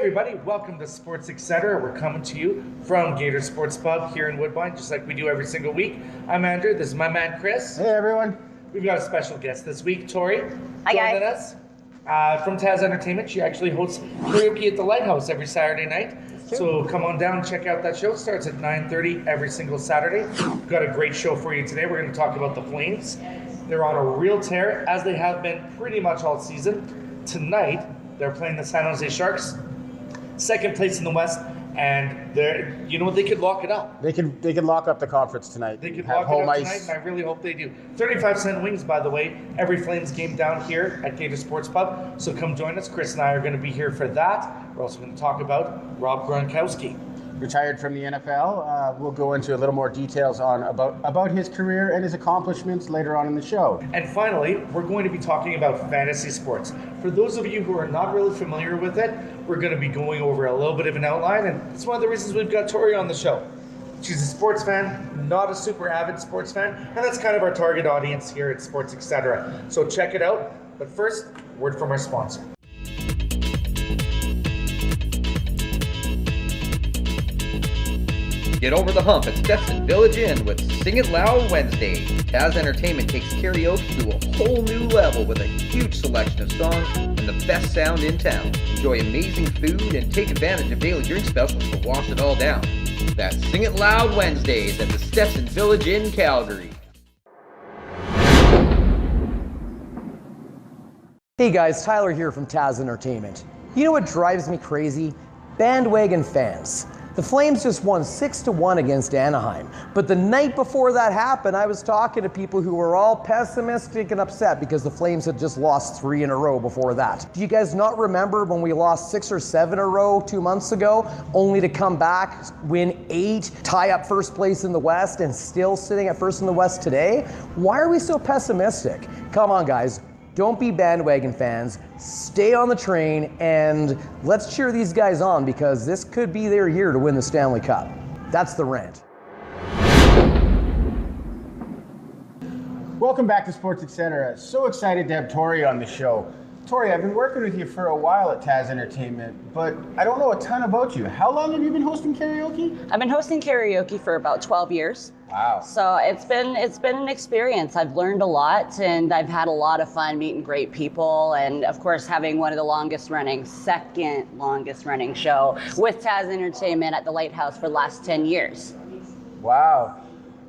everybody, welcome to Sports Xcetera. We're coming to you from Gator Sports Pub here in Woodbine, just like we do every single week. I'm Andrew, this is my man Chris. Hey everyone. We've got a special guest this week, Tori, Hi, joining guys. us from TAZ Entertainment. She actually hosts karaoke at the Lighthouse every Saturday night. So come on down and check out that show. It starts at 9:30 every single Saturday. We've got a great show for you today. We're going to talk about the Flames. They're on a real tear, as they have been pretty much all season. Tonight, they're playing the San Jose Sharks, second place in the West, and they could lock it up. They could lock up the conference tonight. They could lock it up tonight, and I really hope they do. 35-cent wings, by the way, every Flames game down here at Gator Sports Pub. So come join us. Chris and I are going to be here for that. We're also going to talk about Rob Gronkowski. Retired from the NFL. We'll go into a little more details about his career and his accomplishments later on in the show. And finally, we're going to be talking about fantasy sports. For those of you who are not really familiar with it, we're going to be going over a little bit of an outline, and it's one of the reasons we've got Tori on the show. She's a sports fan, not a super avid sports fan, and that's kind of our target audience here at Sports Xcetera. So check it out. But first, word from our sponsor. Get over the hump at Stetson Village Inn with Sing It Loud Wednesday. TAZ Entertainment takes karaoke to a whole new level with a huge selection of songs and the best sound in town. Enjoy amazing food and take advantage of daily drink specials to wash it all down. That's Sing It Loud Wednesdays at the Stetson Village Inn, Calgary. Hey guys, Tyler here from TAZ Entertainment. You know what drives me crazy? Bandwagon fans. The Flames just won 6-1 against Anaheim. But the night before that happened, I was talking to people who were all pessimistic and upset because the Flames had just lost 3 in a row before that. Do you guys not remember when we lost 6 or 7 in a row 2 months ago, only to come back, win 8, tie up first place in the West, and still sitting at first in the West today? Why are we so pessimistic? Come on, guys. Don't be bandwagon fans, stay on the train, and let's cheer these guys on because this could be their year to win the Stanley Cup. That's the rant. Welcome back to Sports Xcetera. So excited to have Tori on the show. Tori, I've been working with you for a while at TAZ Entertainment, but I don't know a ton about you. How long have you been hosting karaoke? I've been hosting karaoke for about 12 years. Wow. So it's been an experience. I've learned a lot, and I've had a lot of fun meeting great people, and of course having one of the second longest running show with TAZ Entertainment at the Lighthouse for the last 10 years. Wow.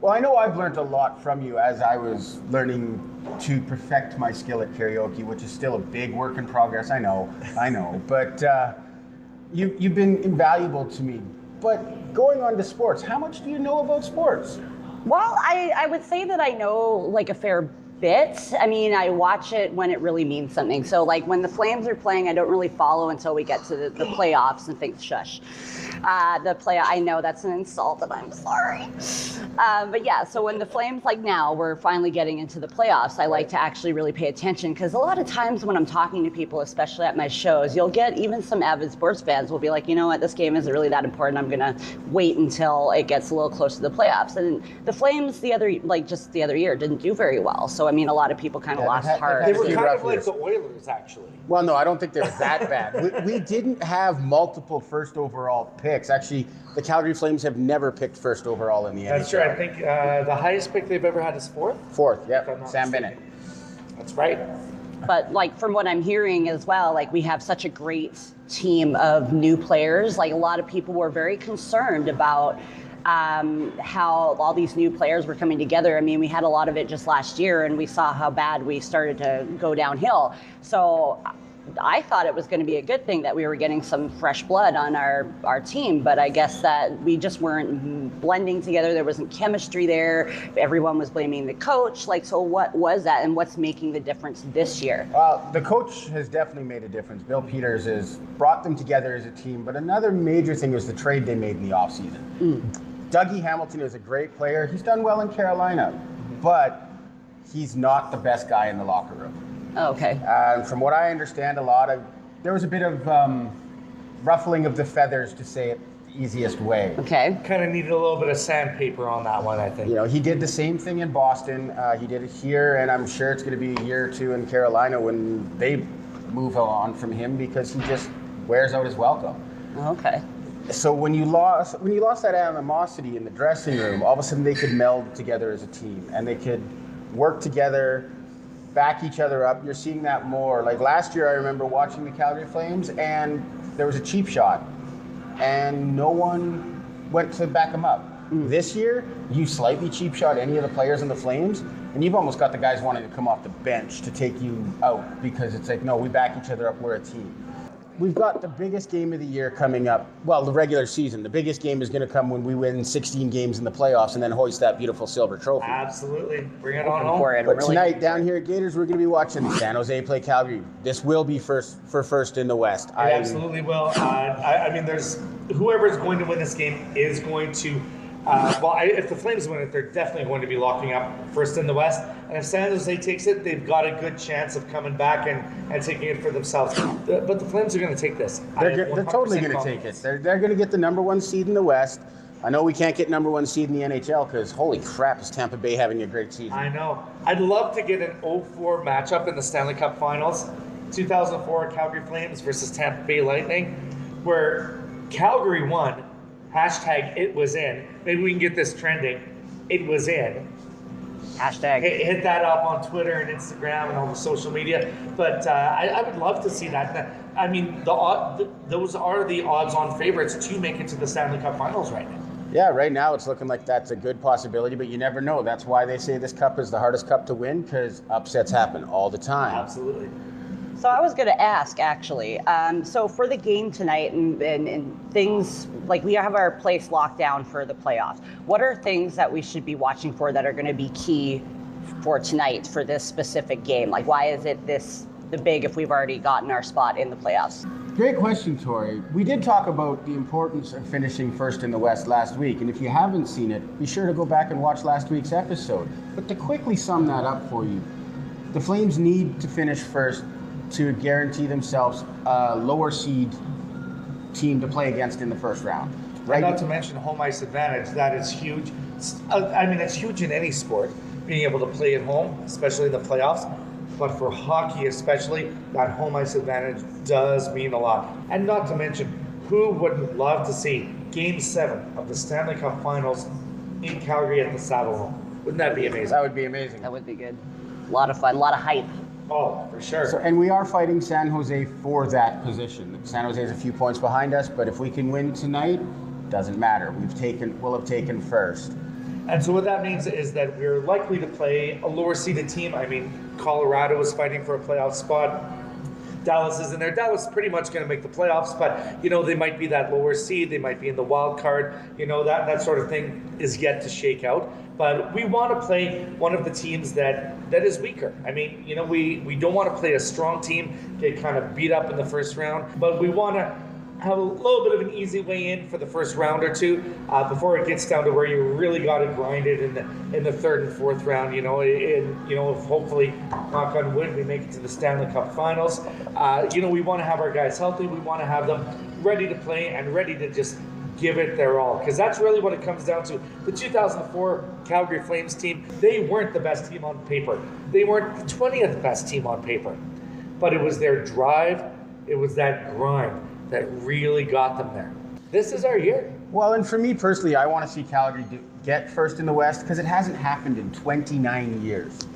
Well, I know I've learned a lot from you as I was learning to perfect my skill at karaoke, which is still a big work in progress. I know. But you've been invaluable to me. But going on to sports, how much do you know about sports? Well, I would say that I know like a fair bit. I mean, I watch it when it really means something. So like when the Flames are playing, I don't really follow until we get to the playoffs and think, shush. I know that's an insult and I'm sorry. But yeah, so when the Flames, like now, we're finally getting into the playoffs, I like to actually really pay attention because a lot of times when I'm talking to people, especially at my shows, you'll get even some avid sports fans will be like, you know what, this game isn't really that important. I'm going to wait until it gets a little close to the playoffs. And the Flames the other year didn't do very well. So, I mean, a lot of people kind of lost heart. They were kind of like the Oilers, actually. Well, no, I don't think they're that bad. We didn't have multiple first overall picks. Actually, the Calgary Flames have never picked first overall in the NHL. That's right. I think the highest pick they've ever had is 4th. 4th, yeah. Sam Bennett. That's right. But like from what I'm hearing as well, like we have such a great team of new players. Like a lot of people were very concerned about how all these new players were coming together. I mean, we had a lot of it just last year, and we saw how bad we started to go downhill. So I thought it was going to be a good thing that we were getting some fresh blood on our team, but I guess that we just weren't blending together. There wasn't chemistry there. Everyone was blaming the coach. Like, so what was that, and what's making the difference this year? Well, the coach has definitely made a difference. Bill Peters has brought them together as a team, but another major thing was the trade they made in the offseason. Dougie Hamilton is a great player. He's done well in Carolina, but he's not the best guy in the locker room. Oh, okay. And from what I understand, there was a bit of ruffling of the feathers, to say it the easiest way. Okay. Kind of needed a little bit of sandpaper on that one, I think. You know, he did the same thing in Boston. He did it here, and I'm sure it's going to be a year or two in Carolina when they move on from him because he just wears out his welcome. Okay. So when you lost that animosity in the dressing room, all of a sudden they could meld together as a team and they could work together, back each other up. You're seeing that more. Like last year, I remember watching the Calgary Flames and there was a cheap shot and no one went to back them up. This year, you slightly cheap shot any of the players in the Flames and you've almost got the guys wanting to come off the bench to take you out because it's like, no, we back each other up, we're a team. We've got the biggest game of the year coming up. Well, the regular season. The biggest game is going to come when we win 16 games in the playoffs and then hoist that beautiful silver trophy. Absolutely. Bring it on home. But tonight, down here at Gators, we're going to be watching San Jose play Calgary. This will be first in the West. I absolutely will. I mean, there's whoever's going to win this game is going to. If the Flames win it, they're definitely going to be locking up first in the West. And if San Jose takes it, they've got a good chance of coming back and taking it for themselves. But the Flames are going to take this. They're totally going to take it. They're going to get the number one seed in the West. I know we can't get number one seed in the NHL because holy crap, is Tampa Bay having a great season. I know. I'd love to get an 0-4 matchup in the Stanley Cup Finals. 2004 Calgary Flames versus Tampa Bay Lightning, where Calgary won. Hashtag it was in. Maybe we can get this trending. It was in. Hashtag. Hit that up on Twitter and Instagram and all the social media. But I would love to see that. I mean, those are the odds-on favorites to make it to the Stanley Cup Finals right now. Yeah, right now it's looking like that's a good possibility, but you never know. That's why they say this cup is the hardest cup to win, because upsets happen all the time. Absolutely. So I was going to ask, actually, so for the game tonight and things, like we have our place locked down for the playoffs, what are things that we should be watching for that are going to be key for tonight for this specific game? Like, why is it the big if we've already gotten our spot in the playoffs? Great question, Tori. We did talk about the importance of finishing first in the West last week, and if you haven't seen it, be sure to go back and watch last week's episode. But to quickly sum that up for you, the Flames need to finish first to guarantee themselves a lower seed team to play against in the first round. Right. Not to mention home ice advantage. That is huge. I mean, it's huge in any sport, being able to play at home, especially in the playoffs. But for hockey especially, that home ice advantage does mean a lot. And not to mention, who wouldn't love to see Game 7 of the Stanley Cup Finals in Calgary at the Saddle Home? Wouldn't that be amazing? That would be amazing. That would be good. A lot of fun, a lot of hype. Oh, for sure. So, and we are fighting San Jose for that position. San Jose is a few points behind us, but if we can win tonight, doesn't matter. We'll have taken first. And so what that means is that we're likely to play a lower seeded team. I mean, Colorado is fighting for a playoff spot. Dallas is in there. Dallas is pretty much going to make the playoffs, but, you know, they might be that lower seed. They might be in the wild card. You know, that sort of thing is yet to shake out. But we want to play one of the teams that is weaker. I mean, you know, we don't want to play a strong team, get kind of beat up in the first round, but we want to have a little bit of an easy way in for the first round or two before it gets down to where you really got to grind it in the third and fourth round. You know, if hopefully, knock on wood, we make it to the Stanley Cup Finals. You know, we want to have our guys healthy. We want to have them ready to play and ready to just give it their all, because that's really what it comes down to. The 2004 Calgary Flames team, they weren't the best team on paper. They weren't the 20th best team on paper, but it was their drive, it was that grind that really got them there. This is our year. Well, and for me personally, I want to see Calgary get first in the West because it hasn't happened in 29 years.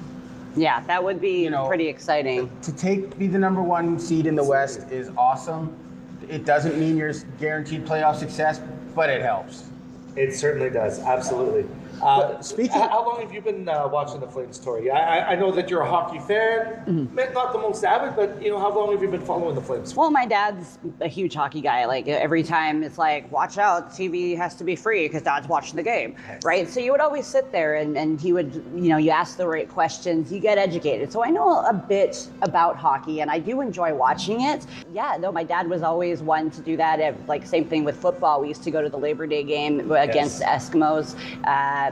Yeah, that would be pretty exciting. To be the number one seed in the West is awesome. It doesn't mean you're guaranteed playoff success, but it helps. It certainly does, absolutely. How long have you been watching the Flames, Tori? I know that you're a hockey fan, not the most avid, but how long have you been following the Flames? Well, my dad's a huge hockey guy. Like every time it's like, watch out, TV has to be free because Dad's watching the game, right? So you would always sit there and he would, you ask the right questions, you get educated. So I know a bit about hockey and I do enjoy watching it. Yeah, no, my dad was always one to do that. Like same thing with football. We used to go to the Labor Day game against the Eskimos.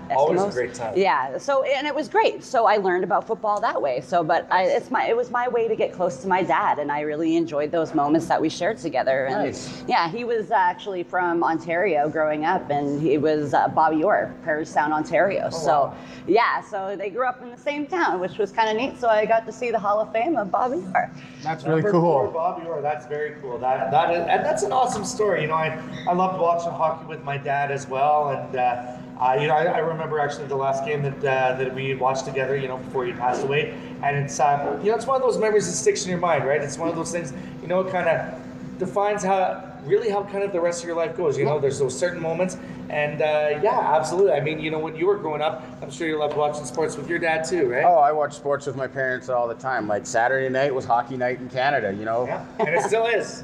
at Eskimos. Always a great time. Yeah. So, and it was great. So I learned about football that way. So, but it was my way to get close to my dad, and I really enjoyed those moments that we shared together. And Nice. yeah, he was actually from Ontario growing up, and he was Bobby Orr, Parisstown, Ontario. So yeah, so they grew up in the same town, which was kind of neat. So I got to see the Hall of Fame of Bobby Orr. That's really Number 4, cool. Bobby Orr. That's very cool. That is, and that's an awesome story. You know, I loved watching hockey with my dad as well, and you know, I remember actually the last game that we had watched together. You know, before he passed away, and it's you know, it's one of those memories that sticks in your mind, right? It's one of those things. You know, it kind of defines how kind of the rest of your life goes. You know, there's those certain moments, and yeah, absolutely. I mean, you know, when you were growing up, I'm sure you loved watching sports with your dad too, right? Oh, I watch sports with my parents all the time. Like Saturday night was hockey night in Canada, you know? Yeah, and it still is.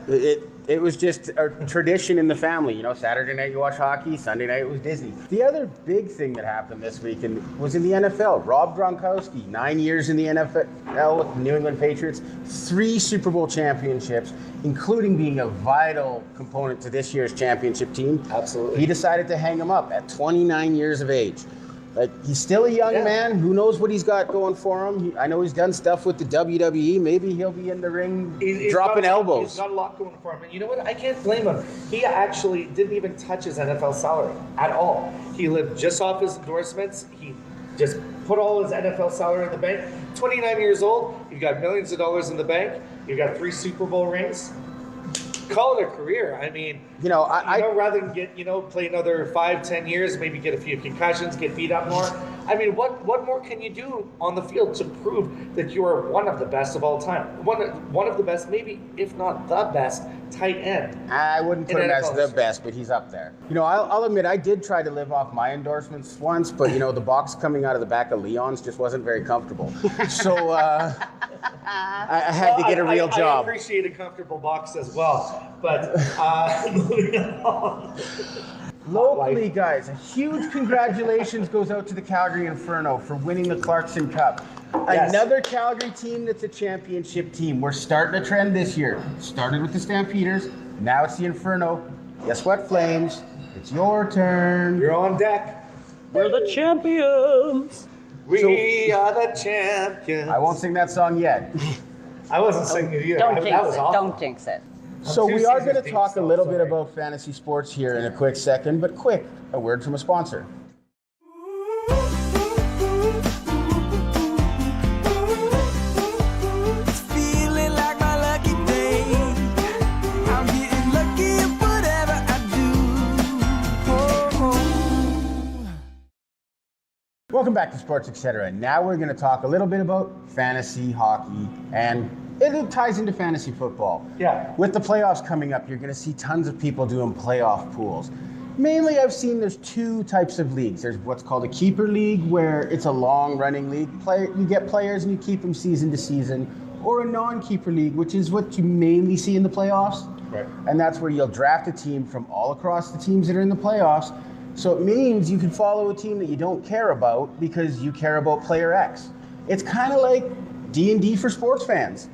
It was just a tradition in the family, you know. Saturday night you watch hockey, Sunday night it was Disney. The other big thing that happened this weekend was in the NFL. Rob Gronkowski, 9 years in the NFL with the New England Patriots, 3 Super Bowl championships, including being a vital component to this year's championship team. Absolutely. He decided to hang him up at 29 years of age. Like, he's still a young man. Who knows what he's got going for him? I know he's done stuff with the WWE. Maybe he'll be in the ring dropping elbows. He's got a lot going for him. And you know what? I can't blame him. He actually didn't even touch his NFL salary at all. He lived just off his endorsements. He just put all his NFL salary in the bank. 29 years old. You've got millions of dollars in the bank. You've got 3 Super Bowl rings. Call it a career. I mean, You know, rather than get, play another 5-10 years, maybe get a few concussions, get beat up more. I mean, what more can you do on the field to prove that you are one of the best of all time? One of the best, maybe if not the best tight end. I wouldn't put in him as NFL the history. best, but he's up there. You know, I'll admit I did try to live off my endorsements once, but you know, the box coming out of the back of Leon's just wasn't very comfortable. So I had to get a real I job. appreciate a comfortable box as well, but moving on. Locally, guys, a huge congratulations goes out to the Calgary Inferno for winning the Clarkson Cup. Yes. Another Calgary team that's a championship team. We're starting a trend this year. Started with the Stampeders, now it's the Inferno. Guess what, Flames? It's your turn. You're on deck. We're the champions. We are the champions. I won't sing that song yet. I wasn't singing it either. Don't that jinx was it. awful. Don't jinx it. So two we are seasons going to deep talk a still, little bit sorry. about fantasy sports here in a quick second, but quick, a word from a sponsor. Feeling like my lucky day. I'm getting lucky in whatever I do. Welcome back to Sports Xcetera. Now we're going to talk a little bit about fantasy hockey, and it ties into fantasy football. Yeah. With the playoffs coming up, you're going to see tons of people doing playoff pools. Mainly, I've seen there's 2 types of leagues. There's what's called a keeper league, where it's a long-running league. You get players and you keep them season to season, or a non-keeper league, which is what you mainly see in the playoffs. Right. And that's where you'll draft a team from all across the teams that are in the playoffs. So it means you can follow a team that you don't care about because you care about player X. It's kind of like D&D for sports fans.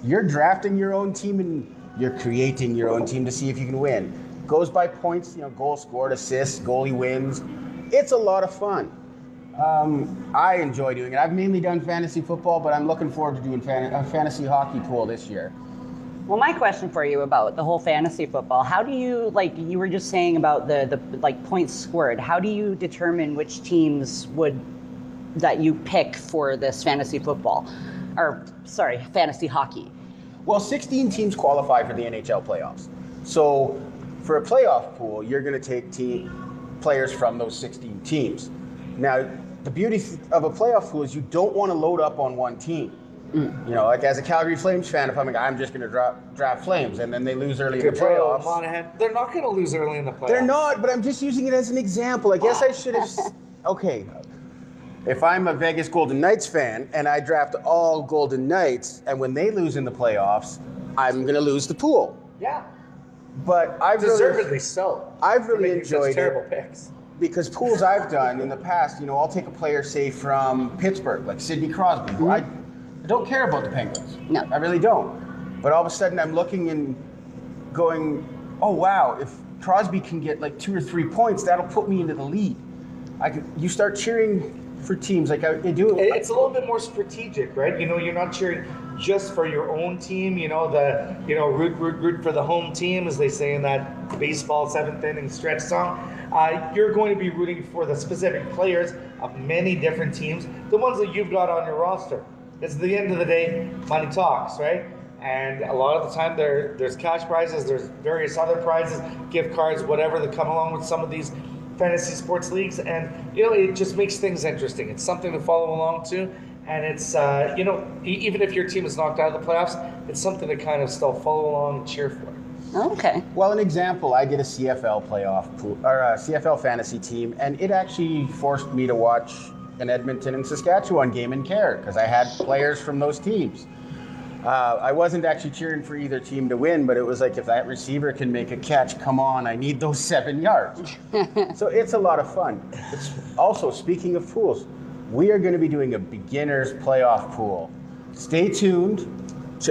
You're drafting your own team and you're creating your own team to see if you can win. Goes by points, goal scored, assists, goalie wins. It's a lot of fun. I enjoy doing it. I've mainly done fantasy football, but I'm looking forward to doing a fantasy hockey pool this year. Well, my question for you about the whole fantasy football, how do you, you were just saying about the points scored, how do you determine which teams that you pick for this fantasy football? Fantasy hockey? Well, 16 teams qualify for the NHL playoffs. So for a playoff pool, you're going to take players from those 16 teams. Now, the beauty of a playoff pool is you don't want to load up on one team. Like as a Calgary Flames fan, if I'm just going to draft Flames and then they lose early in the playoffs. Monahan, they're not going to lose early in the playoffs. They're not, but I'm just using it as an example. I guess I should have. Okay. If I'm a Vegas Golden Knights fan and I draft all Golden Knights, and when they lose in the playoffs, I'm going to lose the pool. Yeah. But I've Deservedly so. I've really Making such enjoyed terrible it picks. because pools I've done in the past, I'll take a player, say, from Pittsburgh, like Sidney Crosby. I don't care about the Penguins. No. I really don't. But all of a sudden I'm looking and going, oh, wow, if Crosby can get like 2 or 3 points, that'll put me into the lead. you start cheering for teams like I do. It's a little bit more strategic, right? You know, you're not cheering just for your own team. You know, root for the home team, as they say in that baseball seventh inning stretch song. You're going to be rooting for the specific players of many different teams, the ones that you've got on your roster. Because at the end of the day, money talks, right? And a lot of the time there's cash prizes, there's various other prizes, gift cards, whatever that come along with some of these fantasy sports leagues, and it just makes things interesting. It's something to follow along to, and it's even if your team is knocked out of the playoffs, it's something to kind of still follow along and cheer for. Okay. Well, an example, I did a CFL playoff pool or a CFL fantasy team, and it actually forced me to watch an Edmonton and Saskatchewan game in care because I had players from those teams. I wasn't actually cheering for either team to win, but it was like, if that receiver can make a catch, come on, I need those 7 yards. So it's a lot of fun. It's also, speaking of pools, we are going to be doing a beginner's playoff pool. Stay tuned,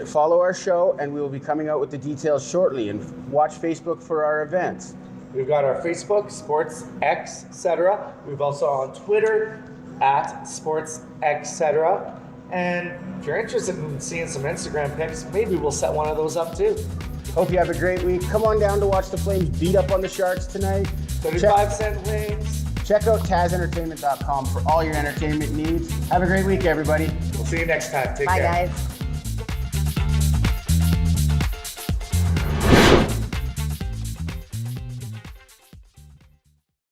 follow our show, and we will be coming out with the details shortly, and watch Facebook for our events. We've got our Facebook, Sports Xcetera. We've also on Twitter, @SportsXcetera. And if you're interested in seeing some Instagram pics, maybe we'll set one of those up too. Hope you have a great week. Come on down to watch the Flames beat up on the Sharks tonight. 35-cent wings. Check out TAZentertainment.com for all your entertainment needs. Have a great week, everybody. We'll see you next time. Take Bye, care. guys.